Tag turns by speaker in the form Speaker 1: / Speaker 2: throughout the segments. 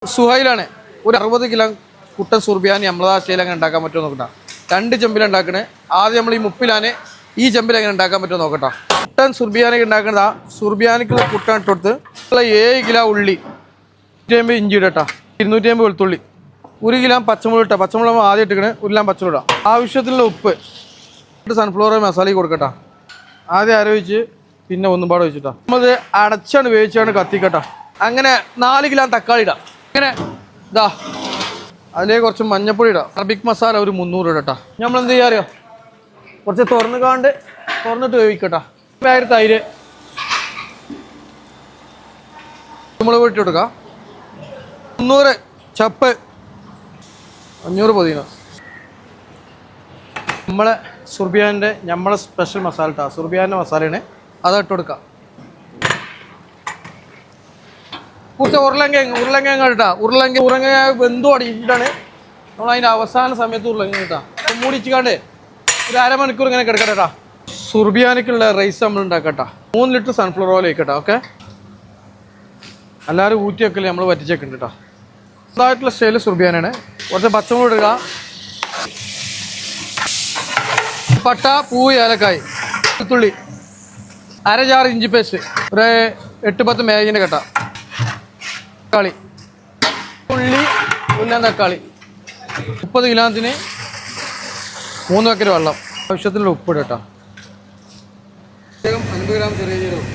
Speaker 1: സുഹൈലാണ് ഒരു 60 കിലോ കുട്ടൻ സുർബിയാനി നമ്മളെ ആശയിൽ അങ്ങനെ ഉണ്ടാക്കാൻ പറ്റുമോ നോക്കട്ടെ. 2 ചെമ്പിലുണ്ടാക്കണേ. ആദ്യം നമ്മൾ ഈ മുപ്പിലാന് ഈ ചെമ്പിൽ എങ്ങനെ ഉണ്ടാക്കാൻ പറ്റുമോ നോക്കട്ടെ. കുട്ടൻ സുർബിയാനി ഉണ്ടാക്കണതാ. സുർബിയാനിക്കുള്ള കുട്ടൻ ഇട്ട് കൊടുത്ത് 7 കിലോ ഉള്ളി, 250 ഇഞ്ചി ഇടട്ടാ, 250 വെളുത്തുള്ളി, 1 കിലോ പച്ചമുളക് ഇട്ടാ. പച്ചമുളക് ആദ്യം ഇട്ടിക്കണേ. 1 കിലോ പച്ചമുളക് ഇടാം. ആവശ്യത്തിനുള്ള ഉപ്പ്, സൺഫ്ലവർ മസാല കൊടുക്കട്ടാ. ആദ്യം അരവഴിച്ച് പിന്നെ ഒന്നും പാടെ വെച്ചിട്ടാ. നമ്മളത് അടച്ചാണ് വേവിച്ചാണ് കത്തിക്കട്ടാ. അങ്ങനെ 4 കിലോ തക്കാളി ഇടാം. അങ്ങനെ ഇതാ അതിലേക്ക് കുറച്ച് മഞ്ഞപ്പൊടി ഇടാം. അറബിക് മസാല ഒരു 300 ഇടട്ടാ. നമ്മൾ എന്ത് ചെയ്യാ അറിയോ, കുറച്ച് തുറന്നിട്ട് വേവിക്കട്ടാ. തൈര് മുളക് ഇട്ട് കൊടുക്കാം. 300 ചപ്പ്, 500 പുതിന. നമ്മളെ സുർബിയാൻ്റെ നമ്മളെ സ്പെഷ്യൽ മസാല ഇട്ടാ. സുർബിയാൻ്റെ മസാലയാണ്, അതിട്ട് കൊടുക്കാം. കുറച്ച് ഉരുളങ്കിഴങ്ങ് ഇട്ടാ. ഉരുളങ്കിഴങ്ങ് വെന്തു അടിയിട്ടാണ് നമ്മൾ അതിൻ്റെ അവസാന സമയത്ത് ഉരുളങ്കിഴങ്ങ് ഇട്ടാ. മൂടിച്ചിക്കാണ്ട് ഒരു അരമണിക്കൂർ ഇങ്ങനെ കിടക്കട്ടെട്ടാ. സുർബിയാനിക്കുള്ള റൈസ് നമ്മൾ ഉണ്ടാക്കട്ടാ. 3 ലിറ്റർ സൺഫ്ലവർ ഓയിൽ വയ്ക്കട്ടാ. ഓക്കെ, എല്ലാവരും ഊറ്റി വെക്കല് നമ്മൾ വറ്റിച്ചേക്കുന്നുണ്ട് കേട്ടോ. സ്വന്തമായിട്ടുള്ള സ്റ്റൈല് സുർബിയാനാണ്. കുറച്ച് പച്ചമുളക് ഇടുക, പട്ട, പൂവ്, ഏലക്കായ്, വെളുത്തുള്ളി, 1/2 ജാർ ഇഞ്ചി പേസ്റ്റ്, ഒരു 8-10 മേഗിൻ്റെ കട്ട, തക്കാളി, ഉള്ളി, ഉല്ലാം തക്കാളി, 30 കിലോത്തിന് 3 ബക്കറ്റ് വെള്ളം, ആവശ്യത്തിനുള്ള ഉപ്പ് ഇടട്ടോ. 50 ഗ്രാം ചെറിയ ജീരകം.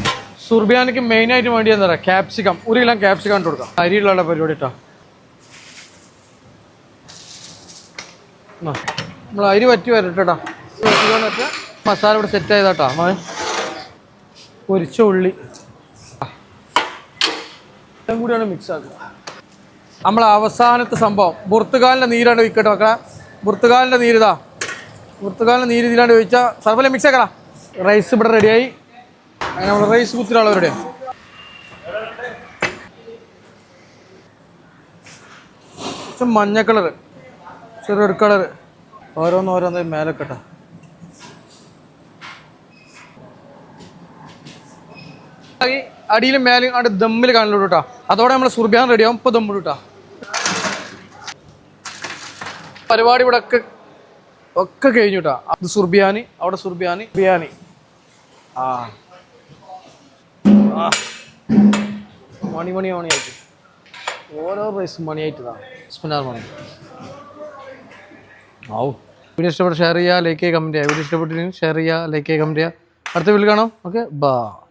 Speaker 1: സുർബിയാനിക്ക് മെയിനായിട്ട് വേണ്ടി എന്താ പറയുക, ക്യാപ്സിക്കം. 1 കിലോ ക്യാപ്സിക്കം ഇട്ട് കൊടുക്കാം. അരിയുള്ള പരിപാടി ഇട്ടാ. നമ്മൾ അരി വറ്റി വരട്ടാ. മസാല ഇവിടെ സെറ്റ് ആയതാട്ടാ. പൊരിച്ച ഉള്ളി എല്ലാം കൂടിയാണ് മിക്സ് ആക്കുക. നമ്മൾ അവസാനത്തെ സംഭവം ബുർത്തുകാലിൻ്റെ നീരാണ്ട് ഒഴിക്കട്ടെ. മക്കളെ, ബുർത്തുകാലിൻ്റെ നീരിതാ. ബുർത്തുകാലിൻ്റെ നീര് ഇതിലാണ്ട് ഒഴിച്ചാൽ സർവ്വം മിക്സ് ആക്കടാ. റൈസ് ഇവിടെ റെഡിയായി. അങ്ങനെ നമ്മൾ റൈസ് കുത്തിലുള്ള റെഡിയാണ്. കുറച്ച് മഞ്ഞ കളറ്, ചെറിയ റെഡ് കളറ്, ഓരോന്നോരോന്ന് മേലക്കെട്ടാ. അടിയിലും മേലും അവിടെ ദമ്മിൽ കാണിലോട്ട് കേട്ടോ. അതോടെ നമ്മൾ സുർബിയാൻ റെഡിയാവും. ഇപ്പോൾ ദമ്മിൽ കേട്ടോ. പരിപാടി ഇവിടെ ഒക്കെ കഴിഞ്ഞു കേട്ടോ. അത് സുർബിയാനി, അവിടെ സുർബിയാനി, ബിരിയാണി. മണിയായിട്ട് ഓരോ റൈസ് മണിയായിട്ടാ. മണി ആവും. വീഡിയോ ഇഷ്ടപ്പെട്ട് ഷെയർ ചെയ്യുക, ലൈക്ക് ചെയ്യുക, കമൻറ്റ് ചെയ്യുക. വീഡിയോ ഇഷ്ടപ്പെട്ടില്ലെങ്കിൽ ഷെയർ ചെയ്യുക, ലൈക്ക് ചെയ്യുക, കമൻറ്റ് ചെയ്യുക. അടുത്ത വീഡിയോ കാണാം. Okay, by.